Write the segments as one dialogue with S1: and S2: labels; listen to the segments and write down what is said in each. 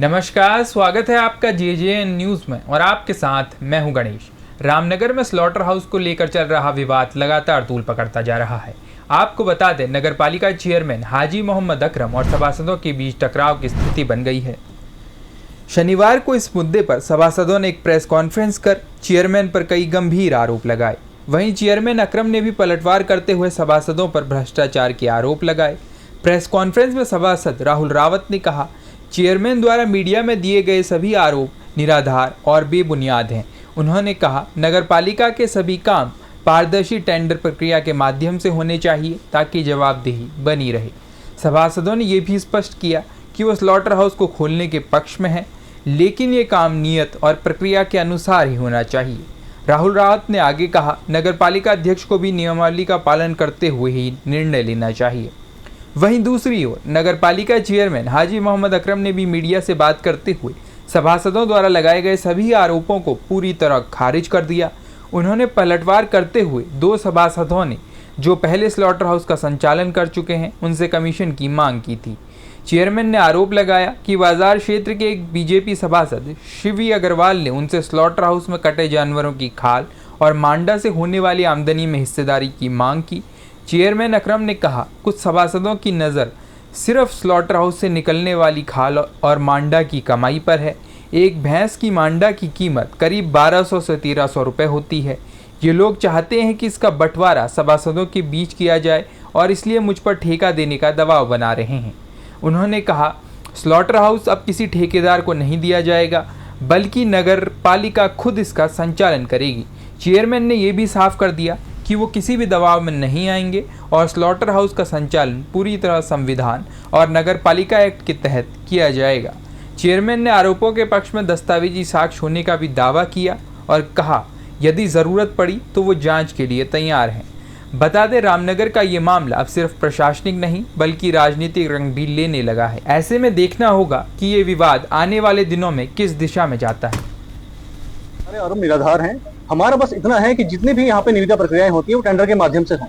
S1: नमस्कार, स्वागत है आपका JJN न्यूज़ में और आपके साथ मैं हूं गणेश। रामनगर में स्लॉटर हाउस को लेकर चल रहा विवाद लगातार तूल पकड़ता जा रहा है। आपको बता दें, नगर पालिका चेयरमैन हाजी मोहम्मद अकरम और सभासदों के बीच टकराव की स्थिति बन गई है। शनिवार को इस मुद्दे पर सभासदों ने एक प्रेस कॉन्फ्रेंस कर चेयरमैन पर कई गंभीर आरोप लगाए। वहीं चेयरमैन अकरम ने भी पलटवार करते हुए सभासदों पर भ्रष्टाचार के आरोप लगाए। प्रेस कॉन्फ्रेंस में सभासद राहुल रावत ने कहा, चेयरमैन द्वारा मीडिया में दिए गए सभी आरोप निराधार और बेबुनियाद हैं। उन्होंने कहा, नगरपालिका के सभी काम पारदर्शी टेंडर प्रक्रिया के माध्यम से होने चाहिए ताकि जवाबदेही बनी रहे। सभासदों ने यह भी स्पष्ट किया कि वो स्लॉटर हाउस को खोलने के पक्ष में हैं, लेकिन ये काम नियत और प्रक्रिया के अनुसार ही होना चाहिए। राहुल रावत ने आगे कहा, नगरपालिका अध्यक्ष को भी नियमावली का पालन करते हुए ही निर्णय लेना चाहिए। वहीं दूसरी ओर नगरपालिका चेयरमैन हाजी मोहम्मद अकरम ने भी मीडिया से बात करते हुए सभासदों द्वारा लगाए गए सभी आरोपों को पूरी तरह खारिज कर दिया। उन्होंने पलटवार करते हुए दो सभासदों ने जो पहले स्लॉटर हाउस का संचालन कर चुके हैं उनसे कमीशन की मांग की थी। चेयरमैन ने आरोप लगाया कि बाजार क्षेत्र के एक बीजेपी सभासद शिवी अग्रवाल ने उनसे स्लॉटर हाउस में कटे जानवरों की खाल और मांडा से होने वाली आमदनी में हिस्सेदारी की मांग की। चेयरमैन अकरम ने कहा, कुछ सभासदों की नज़र सिर्फ स्लॉटर हाउस से निकलने वाली खाल और मांडा की कमाई पर है। एक भैंस की मांडा की कीमत करीब 1200 से 1300 रुपये होती है। ये लोग चाहते हैं कि इसका बंटवारा सभासदों के बीच किया जाए और इसलिए मुझ पर ठेका देने का दबाव बना रहे हैं। उन्होंने कहा, स्लॉटर हाउस अब किसी ठेकेदार को नहीं दिया जाएगा, बल्कि नगर पालिका खुद इसका संचालन करेगी। चेयरमैन ने यह भी साफ कर दिया कि वो किसी भी दबाव में नहीं आएंगे और स्लॉटर हाउस का संचालन पूरी तरह संविधान और नगर पालिका एक्ट के तहत किया जाएगा। चेयरमैन ने आरोपों के पक्ष में दस्तावेजी साक्ष्य होने का भी दावा किया और कहा, यदि ज़रूरत पड़ी तो वो जांच के लिए तैयार हैं। बता दें, रामनगर का ये मामला अब सिर्फ प्रशासनिक नहीं बल्कि राजनीतिक रंग भी लेने लगा है। ऐसे में देखना होगा कि ये विवाद आने वाले दिनों में किस दिशा में जाता है।
S2: हमारे आरोप निराधार हैं। हमारा बस इतना है कि जितनी भी यहाँ पे निविदा प्रक्रियाएं होती है वो टेंडर के माध्यम से हों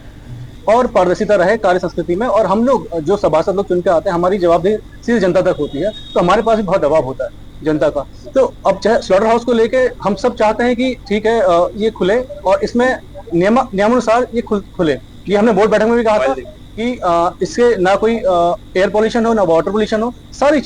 S2: और पारदर्शिता रहे कार्य संस्कृति में। और हम लोग जो सभासद लोग चुन के आते हैं, हमारी जवाबदेही सीधे जनता तक होती है, तो हमारे पास भी बहुत दबाव होता है जनता का। तो अब चाहे स्लॉटर हाउस को लेके हम सब चाहते हैं कि ठीक है, ये खुले और इसमें नियमानुसार ये खुले। ये हमने बोर्ड बैठक में भी कहा था कि इससे ना कोई एयर पोल्यूशन हो, ना वाटर पोल्यूशन हो, सारी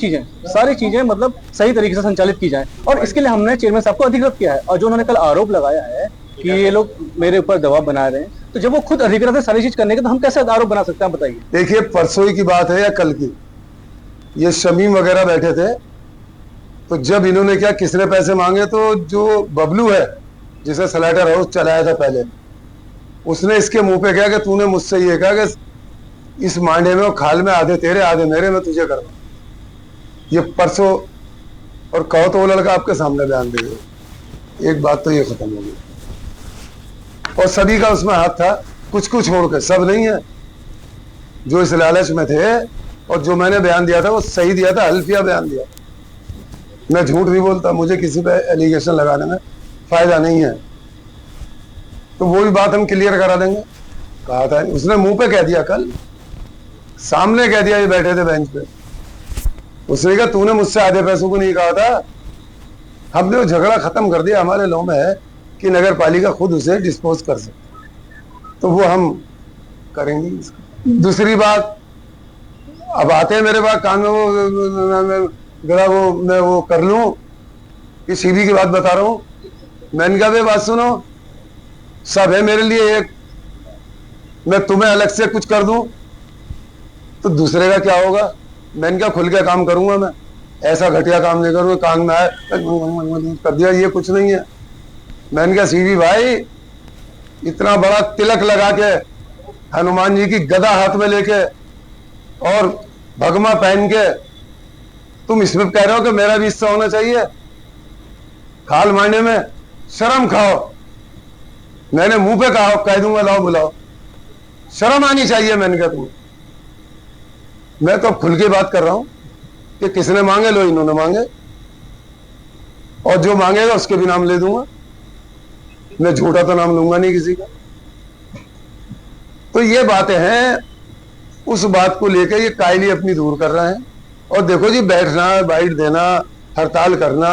S2: चीजें मतलब सही तरीके से संचालित की जाए। और इसके लिए हमने चेयरमैन साहब को अधिकृत किया है। और जो उन्होंने कल आरोप लगाया है कि ये लोग मेरे ऊपर दबाव बना रहे हैं, तो जब वो खुद अधिकृत है सारी चीज करने के, तो हम कैसे आरोप बना सकते हैं, बताइए।
S3: देखिए, परसों की बात है या कल की, ये शमीम वगैरह बैठे थे, तो जब इन्होंने क्या किसने पैसे मांगे, तो जो बबलू है जिसे स्लॉटर हाउस चलाया था पहले, उसने इसके मुंह पे कहा कि तूने मुझसे ये कहा कि इस मांडे में और खाल में आधे तेरे आधे मेरे, मैं तुझे करवा। ये परसों, और कहो तो वो लड़का आपके सामने बयान दे दे। एक बात तो ये खत्म हो गई और सभी का उसमें हाथ था, कुछ कुछ छोड़ के, सब नहीं है। जो इस लालच में थे और जो मैंने बयान दिया था वो सही दिया था, हल्फिया बयान दिया। मैं झूठ नहीं बोलता, मुझे किसी पे एलिगेशन लगाने में फायदा नहीं है। तो वो भी बात हम क्लियर करा देंगे। कहा था, उसने मुंह पे कह दिया, कल सामने कह दिया, ये बैठे थे बेंच पे, उसने कहा तूने मुझसे आधे पैसों को नहीं कहा था। हमने वो झगड़ा खत्म कर दिया। हमारे लॉ में है कि नगर पालिका खुद उसे डिस्पोज कर सकती, तो वो हम करेंगे। दूसरी बात, अब आते हैं मेरे पास कान में, मैं वो कर लूं कि सीधी की बात बता रहा हूं। मैंने कहा, बात सुनो, सब है मेरे लिए एक, मैं तुम्हें अलग से कुछ कर दूं तो दूसरे का क्या होगा। मैंने कहा, खुल के काम करूंगा, मैं ऐसा घटिया काम नहीं करूंगा, कान में आए कर दिया, ये कुछ नहीं है। मैंने कहा, सीवी भाई, इतना बड़ा तिलक लगा के, हनुमान जी की गदा हाथ में लेके और भगमा पहन के, तुम इसमें कह रहे हो कि मेरा भी हिस्सा होना चाहिए खाल मांडे में? शर्म खाओ। मैंने मुंह पे कहा, कह दूंगा लाओ बुलाओ, शर्म आनी चाहिए। मैंने कहा, तुम्हें मैं तो खुल के बात कर रहा हूं कि किसने मांगे, लो इन्होंने मांगे, और जो मांगेगा उसके भी नाम ले दूंगा। मैं झूठा तो नाम लूंगा नहीं किसी का। तो ये बातें हैं, उस बात को लेकर ये कायली अपनी दूर कर रहे हैं। और देखो जी, बैठना, बाइट देना, हड़ताल करना,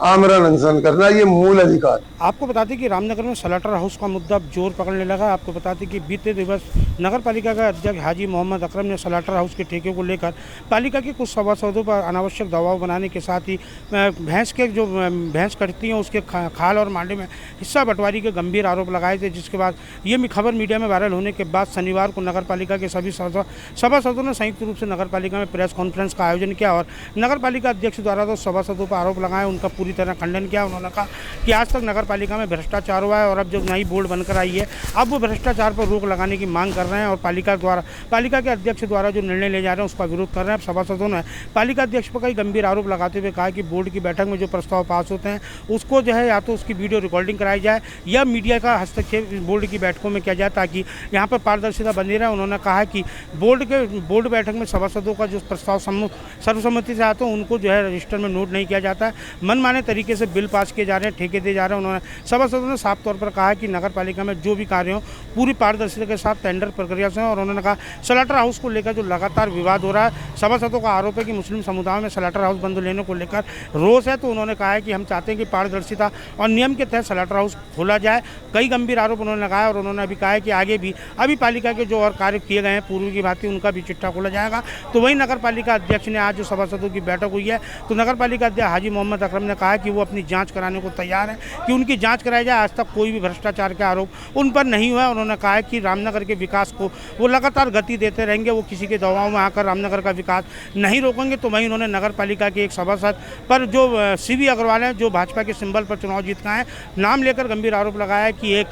S3: आमरण अनशन करना, ये मूल अधिकार।
S4: आपको बता दें कि रामनगर में स्लॉटर हाउस का मुद्दा जोर पकड़ने लगा। आपको बता दें कि बीते दिवस नगर पालिका का अध्यक्ष हाजी मोहम्मद अकरम ने स्लॉटर हाउस के ठेके को लेकर पालिका के कुछ सभासदों पर अनावश्यक दबाव बनाने के साथ ही भैंस कटती हैं उसके खाल और मांडे में हिस्सा बंटवारी के गंभीर आरोप लगाए थे, जिसके बाद ये खबर मीडिया में वायरल होने के बाद शनिवार को नगर पालिका के सभी सभासदों ने संयुक्त रूप से नगर पालिका में प्रेस कॉन्फ्रेंस का आयोजन किया और नगर पालिका अध्यक्ष द्वारा तो सभासदों पर आरोप लगाए, उनका पूरी तरह खंडन किया। उन्होंने कहा कि आज तक नगर पालिका में भ्रष्टाचार हुआ है और अब जो नई बोर्ड बनकर आई है अब वो भ्रष्टाचार पर रोक लगाने की मांग कर रहे हैं और पालिका के अध्यक्ष द्वारा जो निर्णय ले जा रहे हैं उसका विरोध कर रहे हैं। सभासदों ने पालिका अध्यक्ष पर कई गंभीर आरोप लगाते हुए कहा कि बोर्ड की बैठक में जो प्रस्ताव पास होते हैं उसको जो है या तो उसकी वीडियो रिकॉर्डिंग कराई जाए या मीडिया का हस्तक्षेप बोर्ड की बैठकों में किया जाए ताकि यहाँ पर पारदर्शिता बनी रहे। उन्होंने कहा कि बोर्ड बैठक में सभासदों का जो प्रस्ताव सर्वसम्मति से आते हैं उनको जो है रजिस्टर में नोट नहीं किया जाता है, मनमाने तरीके से बिल पास किए जा रहे हैं, ठेके दिए जा रहे हैं। उन्होंने सभासदों ने साफ तौर पर कहा कि नगर पालिका में जो भी कार्य हो पूरी पारदर्शिता के साथ टेंडर प्रक्रिया से हो। और उन्होंने कहा स्लॉटर हाउस को लेकर जो लगातार विवाद हो रहा है, सभासदों का आरोप है कि मुस्लिम समुदाय में स्लॉटर हाउस बंद लेने को लेकर रोष है, तो उन्होंने कहा है कि हम चाहते हैं कि पारदर्शिता और नियम के तहत स्लॉटर हाउस खोला जाए। कई गंभीर आरोप उन्होंने लगाया और उन्होंने अभी कहा है कि आगे भी अभी पालिका के जो और कार्य किए गए हैं पूर्व की भांति उनका भी चिट्ठा खोला जाएगा। तो वहीं नगर पालिका अध्यक्ष ने आज जो सभासदों की बैठक हुई है तो नगर पालिका अध्यक्ष हाजी मोहम्मद अकरम ने कहा कि वो अपनी जांच कराने को तैयार है कि उनकी जांच कराई जाए। आज तक कोई भी भ्रष्टाचार के आरोप उन पर नहीं हुआ। उन्होंने कहा है कि रामनगर के विकास को वो लगातार गति देते रहेंगे, वो किसी के दबाव में आकर रामनगर का विकास नहीं रोकेंगे। तो वहीं उन्होंने नगर पालिका के एक सभासद पर जो सीवी अग्रवाल हैं जो भाजपा के सिंबल पर चुनाव जीत का है नाम लेकर गंभीर आरोप लगाया है कि एक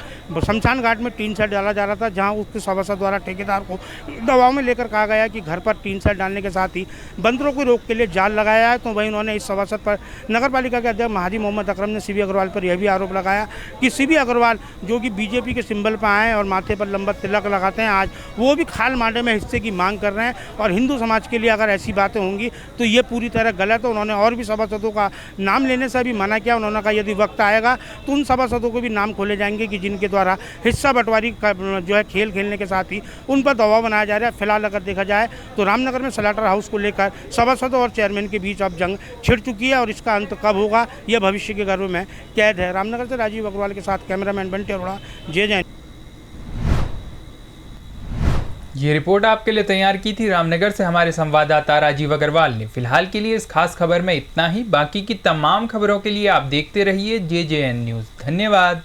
S4: शमशान घाट में टीन सेट डाला जा रहा था, जहां उसके सभासद द्वारा ठेकेदार को दबाव में लेकर कहा गया कि घर पर टीन सेट डालने के साथ ही बंदरों की रोक के लिए जाल लगाया है। तो वहीं उन्होंने इस सभासद पर नगर पालिका के अध्यक्ष हाजी मोहम्मद अकरम ने सीवी अग्रवाल पर यह भी आरोप लगाया कि सीवी अग्रवाल जो कि बीजेपी के सिंबल पर आए और माथे पर लंबा तिलक लगाते हैं, आज वो भी खाल मांडे में हिस्से की मांग कर रहे हैं और हिंदू समाज के लिए अगर ऐसी बातें होंगी तो ये पूरी तरह गलत है। उन्होंने और भी सभासदों का नाम लेने से भी मना किया। उन्होंने कहा यदि वक्त आएगा तो उन सभासदों को भी नाम खोले जाएंगे कि जिनके द्वारा हिस्सा बंटवारी का जो है खेल खेलने के साथ ही उन पर दबाव बनाया जा रहा है। फिलहाल अगर देखा जाए तो रामनगर में स्लॉटर हाउस को लेकर सभासदों और चेयरमैन के बीच अब जंग छिड़ चुकी है और इसका अंत कब होगा यह भविष्य के गर्भ में कैद है। रामनगर से राजीव अग्रवाल के साथ कैमरामैन बंटी अरोड़ा, जे।
S1: ये रिपोर्ट आपके लिए तैयार की थी रामनगर से हमारे संवाददाता राजीव अग्रवाल ने। फिलहाल के लिए इस खास खबर में इतना ही। बाकी की तमाम खबरों के लिए आप देखते रहिए JJN न्यूज़। धन्यवाद।